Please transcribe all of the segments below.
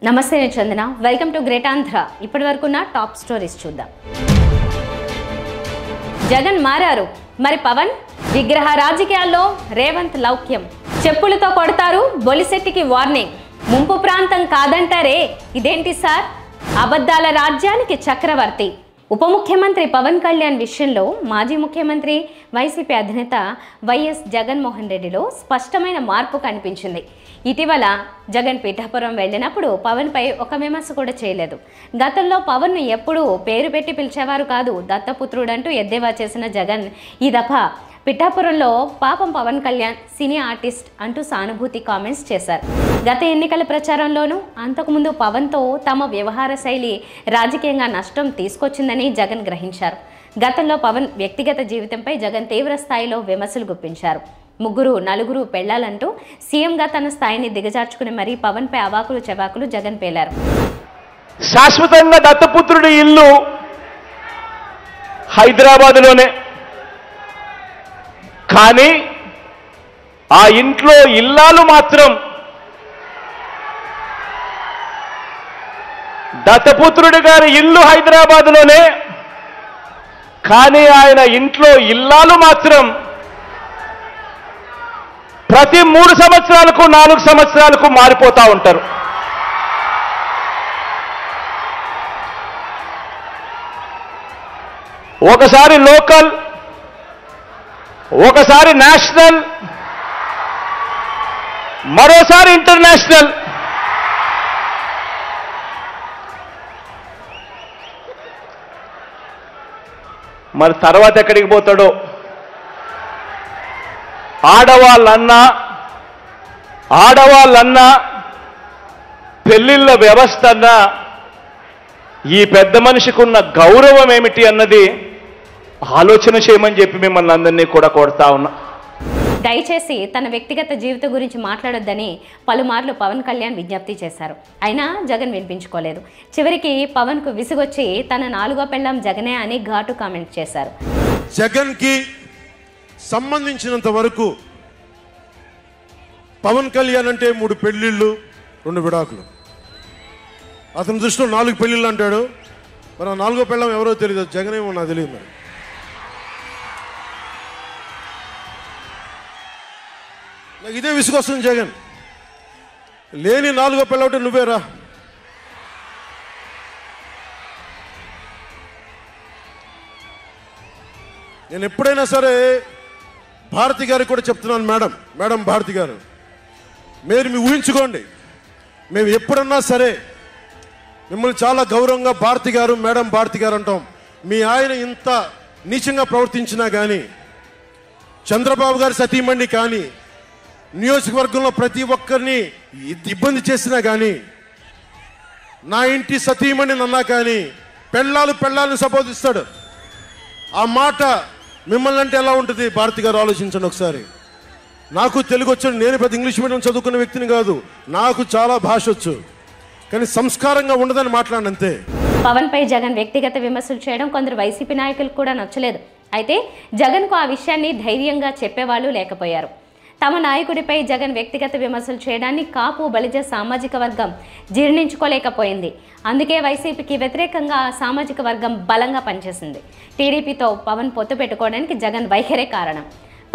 నమస్తే నేను చందన welcome to great Andhra ఇప్పటి వరకు నా టాప్ స్టోరీస్ చూద్దాం జగన్ మారారు మరి పవన్ విగ్రహ రాజకీయాల్లో రేవంత్ లౌక్యం చెప్పులతో కొడతారు బొలిశెట్టికి వార్నింగ్ ముంపు ప్రాంతం కాదంటారే ఇదేంటి సార్ అబద్ధాల రాజ్యానికి చక్రవర్తి ఉప ముఖ్యమంత్రి పవన్ కళ్యాణ్ విషయంలో మాజీ ముఖ్యమంత్రి వైసీపీ అధినేత వైఎస్ జగన్మోహన్ రెడ్డిలో స్పష్టమైన మార్పు కనిపించింది ఇటీవల జగన్ పిఠాపురం వెళ్ళినప్పుడు పవన్పై ఒక విమర్శ కూడా చేయలేదు గతంలో పవన్ను ఎప్పుడూ పేరు పెట్టి పిలిచేవారు కాదు దత్తపుత్రుడంటూ ఎద్దేవా చేసిన జగన్ ఈ దఫా పిఠాపురంలో పాపం పవన్ కళ్యాణ్ సినీ ఆర్టిస్ట్ అంటూ సానుభూతి కామెంట్స్ చేశారు గత ఎన్నికల ప్రచారంలోనూ అంతకుముందు పవన్తో తమ వ్యవహార శైలి రాజకీయంగా నష్టం తీసుకొచ్చిందని జగన్ గ్రహించారు గతంలో పవన్ వ్యక్తిగత జీవితంపై జగన్ తీవ్ర స్థాయిలో విమర్శలు గుప్పించారు ముగ్గురు నలుగురు పెళ్లాలంటూ సీఎంగా తన స్థాయిని దిగజార్చుకుని మరీ పవన్పై అవాకులు చెవాకులు జగన్ పేలారు శాశ్వతంగా దత్తపుత్రుడి ఇల్లు హైదరాబాద్లోనే కానీ ఆ ఇంట్లో ఇల్లాలు మాత్రం దత్తపుత్రుడి గారి ఇల్లు హైదరాబాద్లోనే కానీ ఆయన ఇంట్లో ఇల్లాలు మాత్రం ప్రతి 3 సంవత్సరాలకు 4 సంవత్సరాలకు మారిపోతూ ఉంటారు ఒకసారి లోకల్ ఒకసారి నేషనల్ మరోసారి ఇంటర్నేషనల్ మరి తర్వాత ఎక్కడికి పోతాడో ఆడవాళ్ళన్నా పెళ్లిళ్ళ వ్యవస్థ అన్నా ఈ పెద్ద మనిషికి ఉన్న గౌరవం ఏమిటి అన్నది ఆలోచన చేయమని చెప్పి మిమ్మల్ని అందరినీ కూడా కోరుతా ఉన్నా దయచేసి తన వ్యక్తిగత జీవితం గురించి మాట్లాడొద్దని పలుమార్లు పవన్ కళ్యాణ్ విజ్ఞప్తి చేశారు అయినా జగన్ వినిపించుకోలేదు చివరికి పవన్కు విసుగొచ్చి తన 4వ పెళ్ళాం జగనే అని ఘాటు కామెంట్ చేశారు జగన్కి సంబంధించినంత వరకు పవన్ కళ్యాణ్ అంటే 3 పెళ్ళిళ్ళు 2 విడాకులు అతని దృష్టిలో 4 పెళ్ళిళ్ళు అంటాడు మరి 4వ పెళ్ళం ఎవరో తెలియదు జగన్ ఏమో నాకు తెలియదు మరి నాకు ఇదే విసుగొస్తుంది జగన్ లేని 4వ పెళ్ళవుటే నువ్వేరా నేను ఎప్పుడైనా సరే భారతి గారికి కూడా చెప్తున్నాను మేడం భారతి గారు మీరు మీ ఊహించుకోండి మేము ఎప్పుడన్నా సరే మిమ్మల్ని చాలా గౌరవంగా భారతి గారు మేడం భారతి గారు అంటాం మీ ఆయన ఇంత నీచంగా ప్రవర్తించినా కానీ చంద్రబాబు గారి సతీమణి కానీ నియోజకవర్గంలో ప్రతి ఒక్కరిని ఇబ్బంది చేసినా కానీ నా ఇంటి సతీమణి అన్నా కానీ పెళ్ళాలను సంబోధిస్తాడు ఆ మాట మిమ్మల్ని అంటే ఎలా ఉంటుంది భారతి గారు ఆలోచించండి ఒకసారి నాకు తెలుగు వచ్చాడు నేను పెద్ద ఇంగ్లీష్ మీడియం చదువుకున్న వ్యక్తిని కాదు నాకు చాలా భాష వచ్చు కానీ సంస్కారంగా ఉండదని మాట్లాడినంతే పవన్ పై జగన్ వ్యక్తిగత విమర్శలు చేయడం కొందరు వైసీపీ నాయకులకు కూడా నచ్చలేదు అయితే జగన్కు ఆ విషయాన్ని ధైర్యంగా చెప్పేవాళ్ళు లేకపోయారు తమ నాయకుడిపై జగన్ వ్యక్తిగత విమర్శలు చేయడాన్ని కాపు బలిజ సామాజిక వర్గం జీర్ణించుకోలేకపోయింది అందుకే వైసీపీకి వ్యతిరేకంగా ఆ సామాజిక వర్గం బలంగా పనిచేసింది టీడీపీతో పవన్ పొత్తు పెట్టుకోవడానికి జగన్ వైఖరే కారణం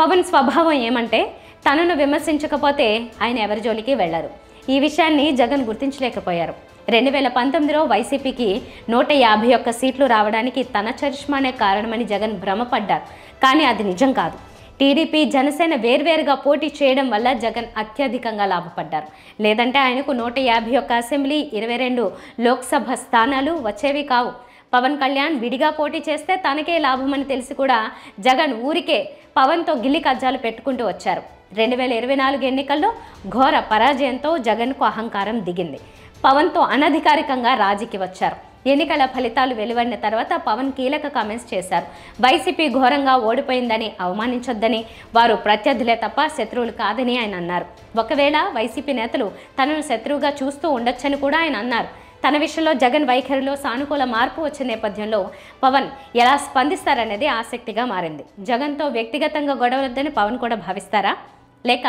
పవన్ స్వభావం ఏమంటే తనను విమర్శించకపోతే ఆయన ఎవరి జోలికి వెళ్లరు ఈ విషయాన్ని జగన్ గుర్తించలేకపోయారు 2019లో వైసీపీకి 151 సీట్లు రావడానికి తన చరిష్మానే కారణమని జగన్ భ్రమపడ్డారు కానీ అది నిజం కాదు టీడీపీ జనసేన వేర్వేరుగా పోటీ చేయడం వల్ల జగన్ అత్యధికంగా లాభపడ్డారు లేదంటే ఆయనకు 151 అసెంబ్లీ 22 లోక్సభ స్థానాలు వచ్చేవి కావు పవన్ కళ్యాణ్ విడిగా పోటీ చేస్తే తనకే లాభమని తెలిసి కూడా జగన్ ఊరికే పవన్తో గిల్లి కజ్జాలు పెట్టుకుంటూ వచ్చారు 2024 ఎన్నికల్లో ఘోర పరాజయంతో జగన్కు అహంకారం దిగింది పవన్తో అనధికారికంగా రాజీకి వచ్చారు ఎన్నికల ఫలితాలు వెలువడిన తర్వాత పవన్ కీలక కామెంట్స్ చేశారు వైసీపీ ఘోరంగా ఓడిపోయిందని అవమానించొద్దని వారు ప్రత్యర్థులే తప్ప శత్రువులు కాదని ఆయన అన్నారు ఒకవేళ వైసీపీ నేతలు తనను శత్రువుగా చూస్తూ ఉండొచ్చని కూడా ఆయన అన్నారు తన విషయంలో జగన్ వైఖరిలో సానుకూల మార్పు వచ్చిన నేపథ్యంలో పవన్ ఎలా స్పందిస్తారనేది ఆసక్తిగా మారింది జగన్తో వ్యక్తిగతంగా గొడవలొద్దని పవన్ కూడా భావిస్తారా లేక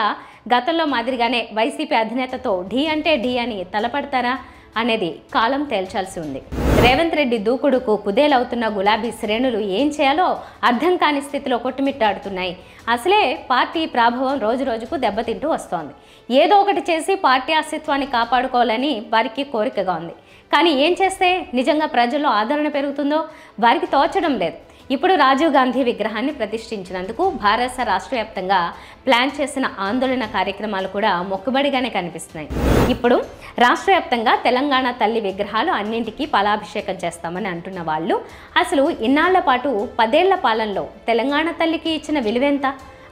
గతంలో మాదిరిగానే వైసీపీ అధినేతతో ఢీ అంటే ఢీ అని తలపడతారా అనేది కాలం తేల్చాల్సి ఉంది. రేవంత్ రెడ్డి దూకుడుకు కుదేలవుతున్న గులాబీ శ్రేణులు ఏం చేయాలో అర్థం కాని స్థితిలో కొట్టుమిట్టాడుతున్నాయి. అసలే పార్టీ ప్రాభవం రోజు రోజుకు దెబ్బతింటూ వస్తోంది. ఏదో ఒకటి చేసి పార్టీ అస్తిత్వాన్ని కాపాడుకోవాలని వారికి కోరికగా ఉంది. కానీ ఏం చేస్తే నిజంగా ప్రజల్లో ఆదరణ పెరుగుతుందో వారికి తోచడం లేదు. ఇప్పుడు రాజీవ్ గాంధీ విగ్రహాన్ని ప్రతిష్ఠించినందుకు భారత రాష్ట్ర వ్యాప్తంగా ప్లాన్ చేసిన ఆందోళన కార్యక్రమాలు కూడా మొక్కుబడిగానే కనిపిస్తున్నాయి. ఇప్పుడు రాష్ట్ర వ్యాప్తంగా తెలంగాణ తల్లి విగ్రహాలు అన్నింటికీ పాలాభిషేకం చేస్తామని అంటున్న వాళ్ళు అసలు ఇన్నాళ్ల పాటు 10 ఏళ్ల పాలనలో తెలంగాణ తల్లికి ఇచ్చిన విలువెంత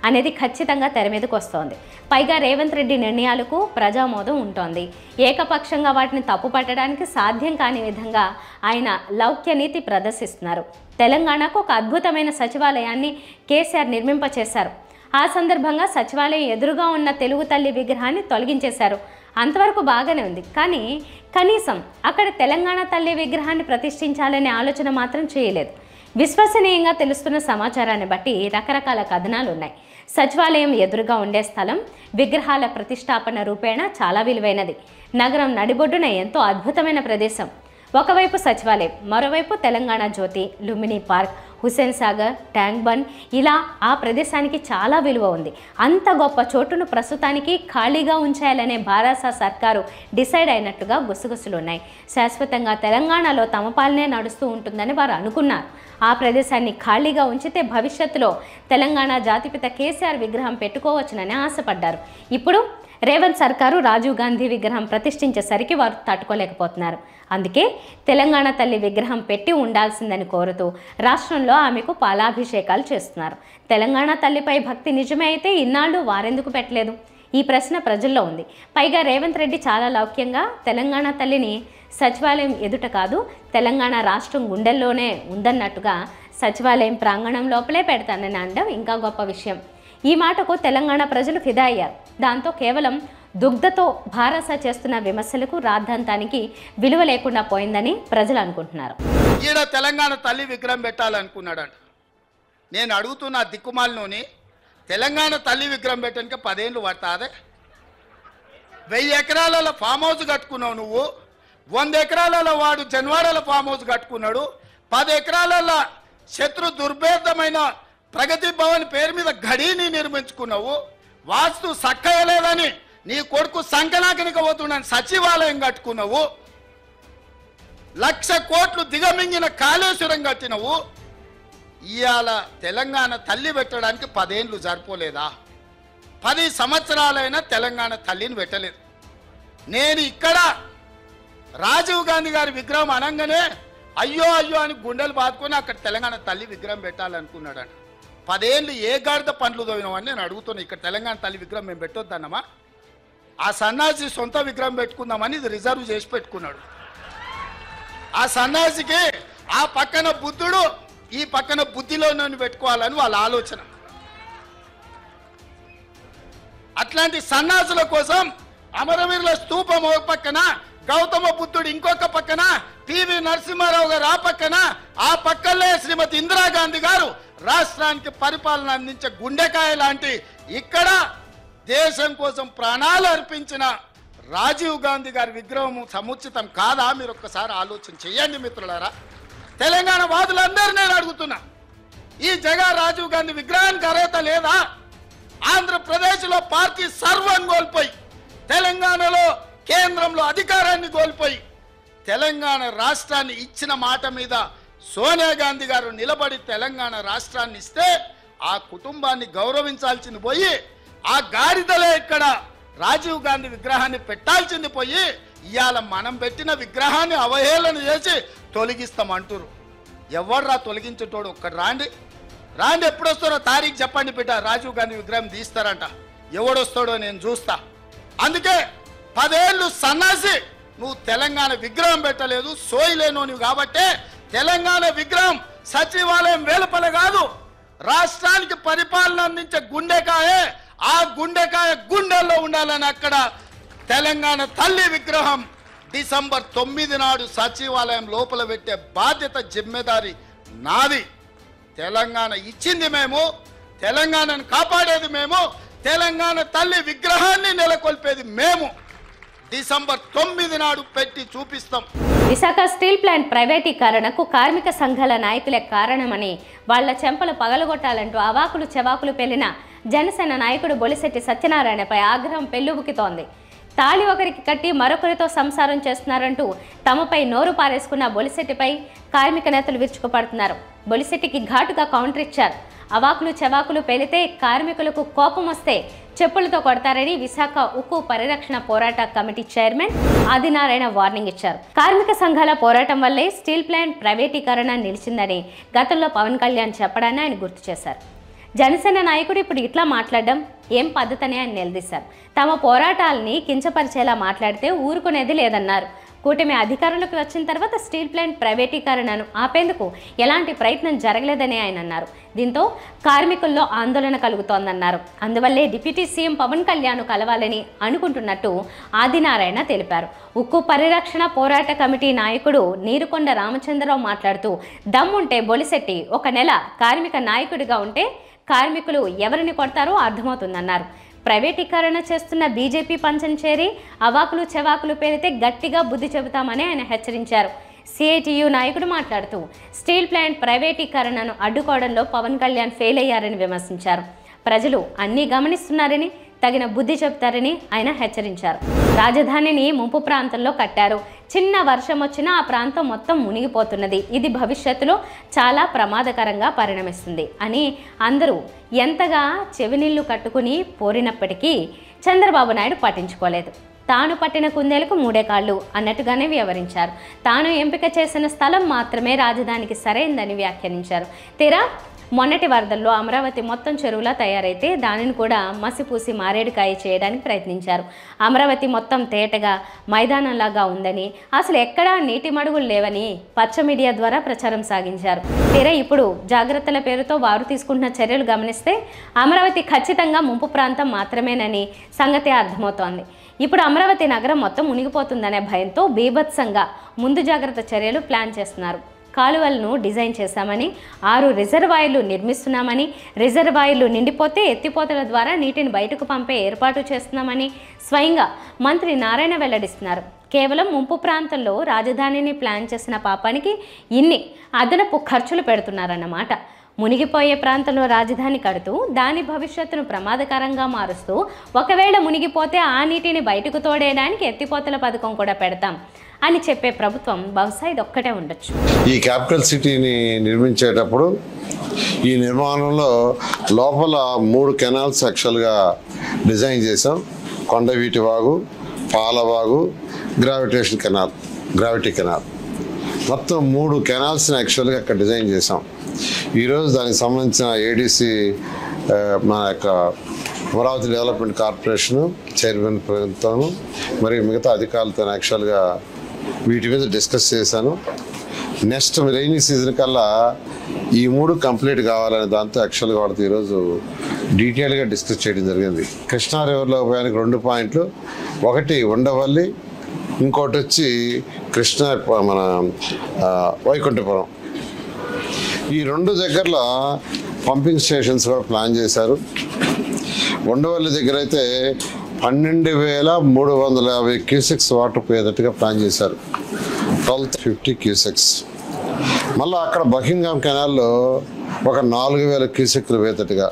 అనేది ఖచ్చితంగా తెర మీదకు వస్తోంది. పైగా రేవంత్ రెడ్డి నిర్ణయాలకు ప్రజామోదం ఉంటోంది. ఏకపక్షంగా వాటిని తప్పుపట్టడానికి సాధ్యం కాని విధంగా ఆయన లౌక్య నీతి ప్రదర్శిస్తున్నారు. తెలంగాణకు ఒక అద్భుతమైన సచివాలయాన్ని కేసీఆర్ నిర్మింపచేశారు. ఆ సందర్భంగా సచివాలయం ఎదురుగా ఉన్న తెలుగు తల్లి విగ్రహాన్ని తొలగించేశారు. అంతవరకు బాగానే ఉంది. కానీ కనీసం అక్కడ తెలంగాణ తల్లి విగ్రహాన్ని ప్రతిష్ఠించాలనే ఆలోచన మాత్రం చేయలేదు. విశ్వసనీయంగా తెలుస్తున్న సమాచారాన్ని బట్టి రకరకాల కథనాలు ఉన్నాయి. సచివాలయం ఎదురుగా ఉండే స్థలం విగ్రహాల ప్రతిష్టాపన రూపేణ చాలా విలువైనది. నగరం నడిబొడ్డున ఎంతో అద్భుతమైన ప్రదేశం. ఒకవైపు సచివాలయం, మరోవైపు Telangana Jyothi, Lumbini park, Hussain Sagar, tank bund, ఇలా ఆ ప్రదేశానికి చాలా విలువ ఉంది. అంత గొప్ప చోటును ప్రస్తుతానికి ఖాళీగా ఉంచాలనే భారత సర్కారు డిసైడ్ అయినట్టుగా గుసగుసలున్నాయి. శాశ్వతంగా తెలంగాణలో తమ పాలనే నడుస్తూ ఉంటుందని వారు అనుకున్నారు. ఆ ప్రదేశాన్ని ఖాళీగా ఉంచితే భవిష్యత్తులో తెలంగాణ జాతిపిత కేసీఆర్ విగ్రహం పెట్టుకోవచ్చునని ఆశపడ్డారు. ఇప్పుడు రేవంత్ సర్కారు రాజీవ్ గాంధీ విగ్రహం ప్రతిష్ఠించేసరికి వారు తట్టుకోలేకపోతున్నారు. అందుకే తెలంగాణ తల్లి విగ్రహం పెట్టి ఉండాల్సిందని కోరుతూ రాష్ట్రంలో ఆమెకు పాలాభిషేకాలు చేస్తున్నారు. తెలంగాణ తల్లిపై భక్తి నిజమే అయితే ఇన్నాళ్ళు వారెందుకు పెట్టలేదు? ఈ ప్రశ్న ప్రజల్లో ఉంది. పైగా రేవంత్ రెడ్డి చాలా లౌక్యంగా తెలంగాణ తల్లిని సచివాలయం ఎదుట కాదు, తెలంగాణ రాష్ట్రం గుండెల్లోనే ఉందన్నట్టుగా సచివాలయం ప్రాంగణం లోపలే పెడతానని అనడం ఇంకా గొప్ప విషయం. ఈ మాటకు తెలంగాణ ప్రజలు ఫిదా అయ్యారు. దాంతో కేవలం దుగ్ధతో భారస చేస్తున్న విమర్శలకు రాద్ధాంతానికి విలువ లేకుండా పోయిందని ప్రజలు అనుకుంటున్నారు. ఈడ తెలంగాణ తల్లి విగ్రహం పెట్టాలనుకున్నాడంట. నేను అడుగుతున్న దిక్కుమాలలోని తెలంగాణ తల్లి విగ్రహం పెట్టడానికి 10 ఏళ్ళు పడతాదే? 1000 ఎకరాలలో ఫామ్ హౌస్ కట్టుకున్నావు నువ్వు. 100 ఎకరాలలో వాడు జన్వాడల ఫామ్ హౌస్ కట్టుకున్నాడు. 10 ఎకరాలలో శత్రు దుర్భేదమైన ప్రగతి భవన్ పేరు మీద గడిని నిర్మించుకున్నావు. వాస్తు సక్కయలేదని నీ కొడుకు సంకనాకనికి పోతున్నాను సచివాలయం కట్టుకున్నావు. 1,00,000 కోట్లు దిగమింగిన కాళేశ్వరం కట్టినవు. ఇవాళ తెలంగాణ తల్లి పెట్టడానికి 10 ఏళ్ళు సరిపోలేదా? 10 సంవత్సరాలైనా తెలంగాణ తల్లిని పెట్టలేదు. నేను ఇక్కడ రాజీవ్ గాంధీ గారి విగ్రహం అనగానే అయ్యో అయ్యో అని గుండెలు బాదుకొని అక్కడ తెలంగాణ తల్లి విగ్రహం పెట్టాలనుకున్నాడంట. 10 ఏళ్ళు ఏ గాడిద పండ్లు తోవినామని నేను అడుగుతున్నా. ఇక్కడ తెలంగాణ తల్లి విగ్రహం మేము పెట్టొద్దన్నమా? ఆ సన్నాసి సొంత విగ్రహం పెట్టుకుందామని ఇది రిజర్వ్ చేసి పెట్టుకున్నాడు. ఆ సన్నాసికి ఆ పక్కన బుద్ధుడు, ఈ పక్కన బుద్ధిలో నన్ను పెట్టుకోవాలని వాళ్ళ ఆలోచన. అట్లాంటి సన్నాసుల కోసం అమరవీరుల స్తూపం ఒక పక్కన, గౌతమ బుద్ధుడు ఇంకొక పక్కన, పివి నరసింహారావు గారు ఆ పక్కన, ఆ పక్కనే శ్రీమతి ఇందిరాగాంధీ గారు రాష్ట్రానికి పరిపాలన అందించే గుండెకాయ లాంటి ఇక్కడ దేశం కోసం ప్రాణాలు అర్పించిన రాజీవ్ గాంధీ గారి విగ్రహం సముచితం కాదా? మీరు ఒక్కసారి ఆలోచన చేయండి మిత్రులారా. తెలంగాణ వాదులందరూ నేను అడుగుతున్నా, ఈ జగ రాజీవ్ గాంధీ విగ్రహానికి అర్హత లేదా? ఆంధ్రప్రదేశ్లో పార్టీ సర్వం కోల్పోయి, తెలంగాణలో కేంద్రంలో అధికారాన్ని కోల్పోయి, తెలంగాణ రాష్ట్రాన్ని ఇచ్చిన మాట మీద సోనియా గాంధీ గారు నిలబడి తెలంగాణ రాష్ట్రాన్ని ఇస్తే ఆ కుటుంబాన్ని గౌరవించాల్సింది పోయి, ఆ గాడిదలే ఇక్కడ రాజీవ్ గాంధీ విగ్రహాన్ని పెట్టాల్సింది పోయి ఇవాళ మనం పెట్టిన విగ్రహాన్ని అవహేళన చేసి తొలగిస్తామంటారు. ఎవర్రా తొలగించేటోడు? ఒక్కడు రాండి, ఎప్పుడు వస్తారో తారీఖు చెప్పండి బిడ్డ. రాజీవ్ గాంధీ విగ్రహం తీస్తారంట. ఎవడొస్తాడో నేను చూస్తా. అందుకే 10 ఏళ్ళు సన్నాసి నువ్వు తెలంగాణ విగ్రహం పెట్టలేదు, సోయిలేను కాబట్టి తెలంగాణ విగ్రహం సచివాలయం వేలుపల కాదు, రాష్ట్రానికి పరిపాలన అందించే గుండెకాయే. ఆ గుండెకాయ గుండెల్లో ఉండాలని అక్కడ తెలంగాణ తల్లి విగ్రహం డిసెంబర్ 9 నాడు సచివాలయం లోపల పెట్టే బాధ్యత జిమ్మెదారి నాది. తెలంగాణ ఇచ్చింది మేము, తెలంగాణను కాపాడేది మేము, తెలంగాణ తల్లి విగ్రహాన్ని నెలకొల్పేది మేము. డిసెంబర్ 9 నాడు పెట్టి చూపిస్తాం. విశాఖ స్టీల్ ప్లాంట్ ప్రైవేటీకరణకు కార్మిక సంఘాల నాయకులే కారణమని వాళ్ల చెంపలు పగలగొట్టాలంటూ అవాకులు చెవాకులు పెళ్లిన జనసేన నాయకుడు బొలిశెట్టి సత్యనారాయణపై ఆగ్రహం పెల్లుబుకుతోంది. తాళి ఒకరికి కట్టి మరొకరితో సంసారం చేస్తున్నారంటూ తమపై నోరు పారేసుకున్న బొలిశెట్టిపై కార్మిక నేతలు విరుచుకుపడుతున్నారు. బొలిశెట్టికి ఘాటుగా కౌంటర్ ఇచ్చారు. అవాకులు చెవాకులు పేలితే కార్మికులకు కోపం వస్తే చెప్పులతో కొడతారని విశాఖ ఉక్కు పరిరక్షణ పోరాట కమిటీ చైర్మన్ ఆదినారాయణ వార్నింగ్ ఇచ్చారు. కార్మిక సంఘాల పోరాటం వల్లే స్టీల్ ప్లాంట్ ప్రైవేటీకరణ నిలిచిందని గతంలో పవన్ కళ్యాణ్ చెప్పడాన్ని ఆయన గుర్తు చేశారు. జనసేన నాయకుడు ఇప్పుడు ఇట్లా మాట్లాడడం ఏం పద్ధతని ఆయన నిలదీశారు. తమ పోరాటాలని కించపరిచేలా మాట్లాడితే ఊరుకునేది లేదన్నారు. కూటమి అధికారంలోకి వచ్చిన తర్వాత స్టీల్ ప్లాంట్ ప్రైవేటీకరణను ఆపేందుకు ఎలాంటి ప్రయత్నం జరగలేదని ఆయన అన్నారు. దీంతో కార్మికుల్లో ఆందోళన కలుగుతోందన్నారు. అందువల్లే డిప్యూటీ సీఎం పవన్ కళ్యాణ్ కలవాలని అనుకుంటున్నట్టు ఆదినారాయణ తెలిపారు. ఉక్కు పరిరక్షణ పోరాట కమిటీ నాయకుడు నీరుకొండ రామచంద్రరావు మాట్లాడుతూ దమ్ముంటే బొలిశెట్టి 1 నెల కార్మిక నాయకుడిగా ఉంటే కార్మికులు ఎవరిని కొడతారో అర్థమవుతుందన్నారు. ప్రైవేటీకరణ చేస్తున్న బీజేపీ పంచం చేరి అవాకులు చెవాకులు పేరితే గట్టిగా బుద్ధి చెబుతామని ఆయన హెచ్చరించారు. సిఐటియు నాయకుడు మాట్లాడుతూ స్టీల్ ప్లాంట్ ప్రైవేటీకరణను అడ్డుకోవడంలో పవన్ కళ్యాణ్ ఫెయిల్ అయ్యారని విమర్శించారు. ప్రజలు అన్నీ గమనిస్తున్నారని తగిన బుద్ధి చెబుతారని ఆయన హెచ్చరించారు. రాజధానిని ముంపు ప్రాంతంలో కట్టారు. చిన్న వర్షం వచ్చినా ఆ ప్రాంతం మొత్తం మునిగిపోతున్నది. ఇది భవిష్యత్తులో చాలా ప్రమాదకరంగా పరిణమిస్తుంది అని అందరూ ఎంతగా చెవినీళ్లు కట్టుకుని పోరినప్పటికీ చంద్రబాబు నాయుడు పట్టించుకోలేదు. తాను పట్టిన కుందేలకు 3 కాళ్ళు అన్నట్టుగానే వ్యవహరించారు. తాను ఎంపిక చేసిన స్థలం మాత్రమే రాజధానికి సరైందని వ్యాఖ్యానించారు. తీరా మొన్నటి వరదల్లో అమరావతి మొత్తం చెరువులా తయారైతే దానిని కూడా మసిపూసి మారేడుకాయ చేయడానికి ప్రయత్నించారు. అమరావతి మొత్తం తేటగా మైదానంలాగా ఉందని, అసలు ఎక్కడా నీటి మడుగులు లేవని పచ్చ మీడియా ద్వారా ప్రచారం సాగించారు. తీరా ఇప్పుడు జాగ్రత్తల పేరుతో వారు తీసుకుంటున్న చర్యలు గమనిస్తే అమరావతి ఖచ్చితంగా ముంపు ప్రాంతం మాత్రమేనని సంగతి అర్థమవుతోంది. ఇప్పుడు అమరావతి నగరం మొత్తం మునిగిపోతుందనే భయంతో బీభత్సంగా ముందు జాగ్రత్త చర్యలు ప్లాన్ చేస్తున్నారు. కాలువలను డిజైన్ చేశామని, 6 రిజర్వాయర్లు నిర్మిస్తున్నామని, రిజర్వాయర్లు నిండిపోతే ఎత్తిపోతల ద్వారా నీటిని బయటకు పంపే ఏర్పాటు చేస్తున్నామని స్వయంగా మంత్రి నారాయణ వెల్లడిస్తున్నారు. కేవలం ముంపు ప్రాంతంలో రాజధానిని ప్లాన్ చేసిన పాపానికి ఇన్ని అదనపు ఖర్చులు పెడుతున్నారన్నమాట. మునిగిపోయే ప్రాంతంలో రాజధాని కడుతూ దాని భవిష్యత్తును ప్రమాదకరంగా మారుస్తూ ఒకవేళ మునిగిపోతే ఆ నీటిని బయటకు తోడేయడానికి ఎత్తిపోతల పథకం కూడా పెడతాం అని చెప్పే ప్రభుత్వం బహుశా ఇది ఒక్కటే ఉండొచ్చు. ఈ క్యాపిటల్ సిటీని నిర్మించేటప్పుడు ఈ నిర్మాణంలో లోపల 3 కెనాల్స్ యాక్చువల్గా డిజైన్ చేసాం. కొండవీటి వాగు, పాలవాగు, గ్రావిటీ కెనాల్ మొత్తం 3 కెనాల్స్ని యాక్చువల్గా అక్కడ డిజైన్ చేసాం. ఈరోజు దానికి సంబంధించిన ఏడీసీ మన యొక్క అమరావతి డెవలప్మెంట్ కార్పొరేషను చైర్మన్తో మరియు మిగతా అధికారులతో యాక్చువల్గా వీటి మీద డిస్కస్ చేశాను. నెక్స్ట్ రైనీ సీజన్ కల్లా ఈ 3 కంప్లీట్ కావాలనే దాంతో యాక్చువల్గా వాళ్ళతో ఈరోజు డీటెయిల్గా డిస్కస్ చేయడం జరిగింది. కృష్ణా రివర్లో పోయానికి 2 పాయింట్లు, ఒకటి ఉండవల్లి, ఇంకోటి వచ్చి కృష్ణా మన వైకుంఠపురం. ఈ 2 దగ్గరలో పంపింగ్ స్టేషన్స్ కూడా ప్లాన్ చేశారు. ఉండవల్లి దగ్గర అయితే 12,350 క్యూసెక్స్ వాటర్ పోయేటట్టుగా ప్లాన్ చేశారు. 1250 క్యూసెక్స్. మళ్ళీ అక్కడ బకింగ్హామ్ కెనాల్లో ఒక 4,000 క్యూసెక్లు పోయేటట్టుగా.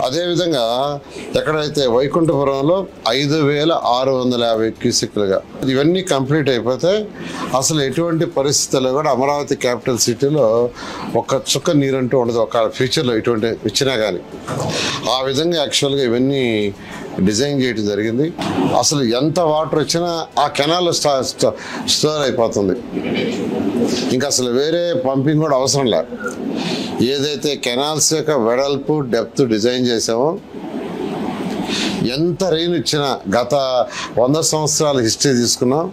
అదేవిధంగా ఎక్కడైతే వైకుంఠపురంలో 5,650 క్యూసెక్లుగా. ఇవన్నీ కంప్లీట్ అయిపోతే అసలు ఎటువంటి పరిస్థితుల్లో కూడా అమరావతి క్యాపిటల్ సిటీలో ఒక చుక్క నీరంటూ ఉండదు, ఒక ఫ్యూచర్లో ఇటువంటి ఇచ్చినా కానీ. ఆ విధంగా యాక్చువల్గా ఇవన్నీ డిజైన్ చేయడం జరిగింది. అసలు ఎంత వాటర్ వచ్చినా ఆ కెనాల్లో స్టోర్ అయిపోతుంది. ఇంకా అసలు వేరే పంపింగ్ కూడా అవసరం లేదు. ఏదైతే కెనాల్స్ యొక్క వెడల్పు డెప్త్ డిజైన్ చేసామో, ఎంత రెయిన్ ఇచ్చినా గత 100 సంవత్సరాల హిస్టరీ తీసుకున్నాం,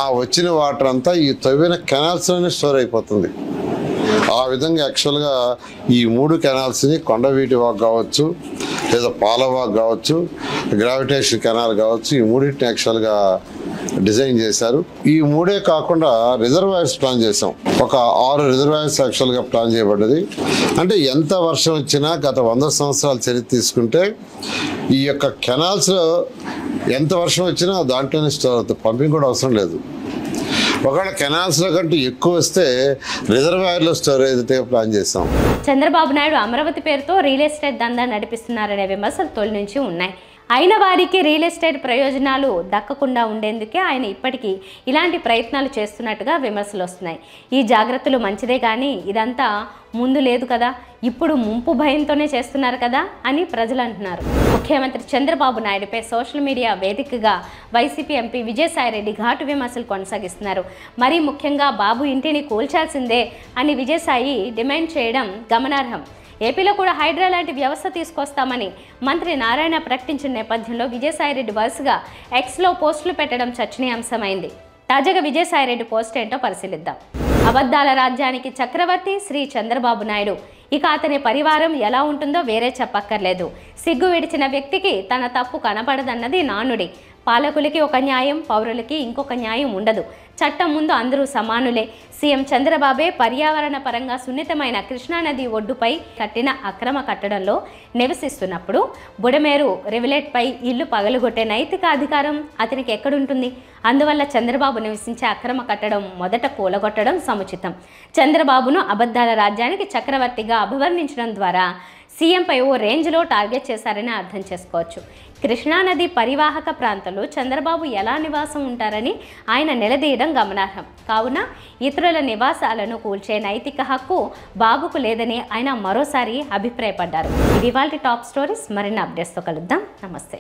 ఆ వచ్చిన వాటర్ అంతా ఈ తవ్విన కెనాల్స్లోనే స్టోర్ అయిపోతుంది. ఆ విధంగా యాక్చువల్గా ఈ 3 కెనాల్స్ని కొండవీటి వాక్ కావచ్చు, లేదా పాలవాక్ కావచ్చు, గ్రావిటేషన్ కెనాల్ కావచ్చు, ఈ 3టిని యాక్చువల్గా డిజైన్ చేశారు. ఈ 3 కాకుండా రిజర్వాయర్స్ ప్లాన్ చేసాం. ఒక 6 రిజర్వాయర్స్ యాక్చువల్గా ప్లాన్ చేయబడ్డది. అంటే ఎంత వర్షం వచ్చినా గత 100 సంవత్సరాల చరిత్ర తీసుకుంటే ఈ యొక్క కెనాల్స్లో ఎంత వర్షం వచ్చినా దాంట్లోనే స్టోర్ అవుతుంది, పంపింగ్ కూడా అవసరం లేదు. ఒకవేళ కెనాల్స్లో కంటే ఎక్కువ వస్తే రిజర్వాయర్లో స్టోరేజ్ ప్లాన్ చేస్తాం. చంద్రబాబు నాయుడు అమరావతి పేరుతో రియల్ ఎస్టేట్ దందా నడిపిస్తున్నారనే విమర్శలు తొలి నుంచి ఉన్నాయి. అయిన వారికి రియల్ ఎస్టేట్ ప్రయోజనాలు దక్కకుండా ఉండేందుకే ఆయన ఇప్పటికీ ఇలాంటి ప్రయత్నాలు చేస్తున్నట్టుగా విమర్శలు వస్తున్నాయి. ఈ జాగ్రత్తలు మంచిదే కానీ ఇదంతా ముందు లేదు కదా, ఇప్పుడు ముంపు భయంతోనే చేస్తున్నారు కదా అని ప్రజలు అంటున్నారు. ముఖ్యమంత్రి చంద్రబాబు నాయుడుపై సోషల్ మీడియా వేదికగా వైసీపీ ఎంపీ విజయసాయిరెడ్డి ఘాటు విమర్శలు కొనసాగిస్తున్నారు. మరీ ముఖ్యంగా బాబు ఇంటిని కూల్చాల్సిందే అని విజయసాయి డిమాండ్ చేయడం గమనార్హం. ఏపీలో కూడా హైడ్రా లాంటి వ్యవస్థ తీసుకొస్తామని మంత్రి నారాయణ ప్రకటించిన నేపథ్యంలో విజయసాయిరెడ్డి వరుసగా ఎక్స్లో పోస్టులు పెట్టడం చర్చనీయాంశమైంది. తాజాగా విజయసాయిరెడ్డి పోస్ట్ ఏంటో పరిశీలిద్దాం. అబద్ధాల రాజ్యానికి చక్రవర్తి శ్రీ చంద్రబాబు నాయుడు. ఇక అతని పరివారం ఎలా ఉంటుందో వేరే చెప్పక్కర్లేదు. సిగ్గు విడిచిన వ్యక్తికి తన తప్పు కనపడదన్నది నానుడి. పాలకులకి ఒక న్యాయం, పౌరులకి ఇంకొక న్యాయం ఉండదు. చట్టం ముందు అందరూ సమానులే. సీఎం చంద్రబాబే పర్యావరణ పరంగా సున్నితమైన కృష్ణానది ఒడ్డుపై కట్టిన అక్రమ కట్టడంలో నివసిస్తున్నప్పుడు బుడమేరు రివిలెట్పై ఇల్లు పగలగొట్టే నైతిక అధికారం అతనికి ఎక్కడుంటుంది? అందువల్ల చంద్రబాబు నివసించే అక్రమ కట్టడం మొదట కూలగొట్టడం సముచితం. చంద్రబాబును అబద్ధాల రాజ్యానికి చక్రవర్తిగా అభివర్ణించడం ద్వారా సీఎంపై ఓ రేంజ్లో టార్గెట్ చేశారని అర్థం చేసుకోవచ్చు. కృష్ణానది పరివాహక ప్రాంతంలో చంద్రబాబు ఎలా నివాసం ఉంటారని ఆయన నిలదీయడం గమనార్హం. కావున ఇతరుల నివాసాలను కూల్చే నైతిక హక్కు బాబుకు లేదని ఆయన మరోసారి అభిప్రాయపడ్డారు. ఇది ఇవాల్టి టాప్ స్టోరీస్. మరిన్ని అప్డేట్స్తో కలుద్దాం. నమస్తే.